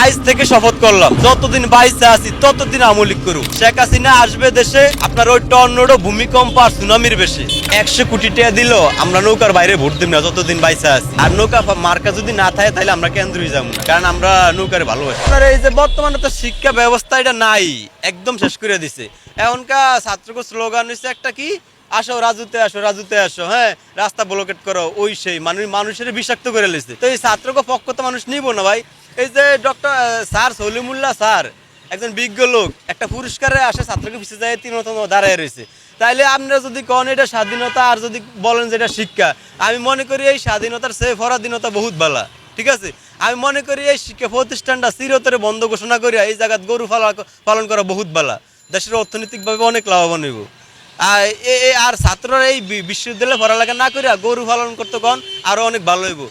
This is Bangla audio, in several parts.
আজ থেকে শপথ করলাম যতদিন বাইসে আছি ততদিন আমলিক করুক। শেখ হাসিনা আসবে দেশে আপনার ওই টর্নেডো, ভূমিকম্প আর সুনামির বেশি 100 কোটি টাকা দিল আমরা নৌকার বাইরে ভোট দিব না যতদিন বাইসে আছি। আর নৌকা মার্কা যদি না থাকে তাহলে আমরা কেন্দ্রই যাবো না, কারণ আমরা নৌকারে ভালোবাসি। আপনার এই যে বর্তমানে তো শিক্ষা ব্যবস্থা এটা নাই, একদম শেষ করে দিছে। এখনকার ছাত্রকে স্লোগান হচ্ছে একটা কি, আসো রাজুতে আসো, রাজুতে আসো, হ্যাঁ রাস্তা ব্লকেট করো, ওই সেই মানুষের বিষাক্ত করে লেছে। তো এই ছাত্রকে পক্ষ তো মানুষ নিব না ভাই। এই যে ডক্টর স্যার সলিমুল্লাহ স্যার একজন বিজ্ঞ লোক, একটা পুরস্কারে আসে ছাত্রকে পিছিয়ে যায় 3 দাঁড়ায় রয়েছে। তাইলে আপনারা যদি কন এটা স্বাধীনতা আর যদি বলেন যে এটা শিক্ষা, আমি মনে করি এই স্বাধীনতার চেয়ে পরাধীনতা বহুত ভালো। ঠিক আছে, আমি মনে করি এই শিক্ষা প্রতিষ্ঠানটা চিরতরে বন্ধ ঘোষণা করিয়া এই জায়গায় গরু পালন করা বহুত ভালো, দেশের অর্থনৈতিকভাবে অনেক লাভবান হইব। আর ছাত্ররা এই বিশ্ববিদ্যালয়ে পড়ালেখা না করিয়া গরু পালন করতে কন আরো অনেক ভালো হইব।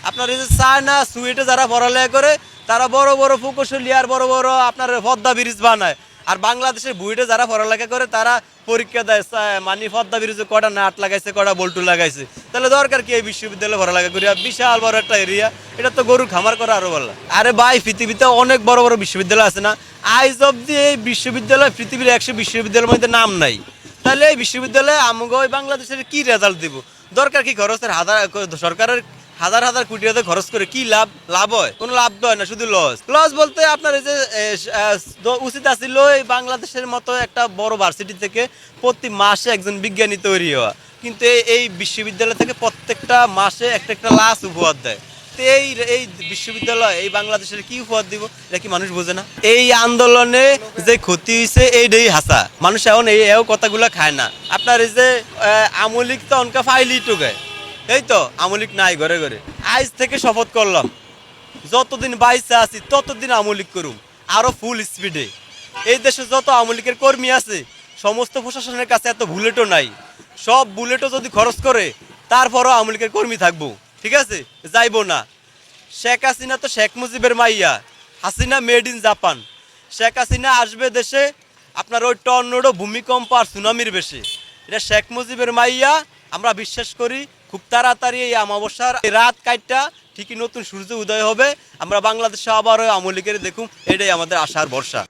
আপনার এই যে চায়না সুইটে যারা পড়ালেখা করে তারা বড় বড় প্রকৌশলী আর বড় বড় আপনার পদ্মা ব্রিজ বানায়, আর বাংলাদেশের বুয়েটে যারা পড়ালেখা করে তারা পরীক্ষা দেয় মানে পদ্মা ব্রিজে কটা নাট লাগাইছে, কটা বল্টু লাগাইছে। তাহলে দরকার কি এই বিশ্ববিদ্যালয়ে পড়ালেখা করিয়া? বিশাল বড় একটা এরিয়া, এটা তো গরুর খামার করা আরো ভালো। আরে ভাই পৃথিবীতে অনেক বড় বড় বিশ্ববিদ্যালয় আছে না, আইজ অব্দি এই বিশ্ববিদ্যালয় পৃথিবীর 100 বিশ্ববিদ্যালয়ের মধ্যে নাম নাই। তাহলে এই বিশ্ববিদ্যালয়ে আমাকে ওই বাংলাদেশের কি রেজাল্ট দিব? দরকার কি খরচের সরকারের হাজার হাজার কোটি টাকা খরচ করে কি লাভ হয়? কোনো লাভ তো হয় না, শুধু লস বলতে আপনার এই যে উচিত আছিল এই বাংলাদেশের মতো একটা বড় ভার্সিটি থেকে প্রতি মাসে একজন বিজ্ঞানী তৈরি হওয়া, কিন্তু এই বিশ্ববিদ্যালয় থেকে প্রত্যেকটা মাসে একটা একটা লাশ উপহার দেয়। এই বিশ্ববিদ্যালয় এই বাংলাদেশের কি উপহার দিব, এটা কি মানুষ বোঝে না? এই আন্দোলনে যে ক্ষতি হয়েছে এইটাই হাসা, মানুষ এখন এই কথাগুলো খায় না। আপনার এই যে আমলিক তো অনকা ফাইলি টুকায়, এই তো আমলিক নাই ঘরে ঘরে। আজ থেকে শপথ করলাম যতদিন বাইসে আছি ততদিন আমলিক করুম, আরো ফুল স্পিডে। এই দেশে যত আমলিকের কর্মী আছে সমস্ত প্রশাসনের কাছে এত বুলেটও নাই, সব বুলেটও যদি খরচ করে তারপরও আমলিকের কর্মী থাকবো, ঠিক আছে, যাইবো না। শেখ হাসিনা তো শেখ মুজিবের মাইয়া, Hasina made in Japan. Sheikh Hasina আসবে দেশে আপনার ওই টর্নেডো, ভূমিকম্প আর সুনামির বেশি, এটা শেখ মুজিবের মাইয়া। আমরা বিশ্বাস করি খুব তাড়াতাড়ি এই অমাবস্যার রাত কাটটা ঠিকই নতুন সূর্য উদয় হবে, আমরা বাংলাদেশে আবারও আমলিকের দেখুন, এটাই আমাদের আশার ভরসা।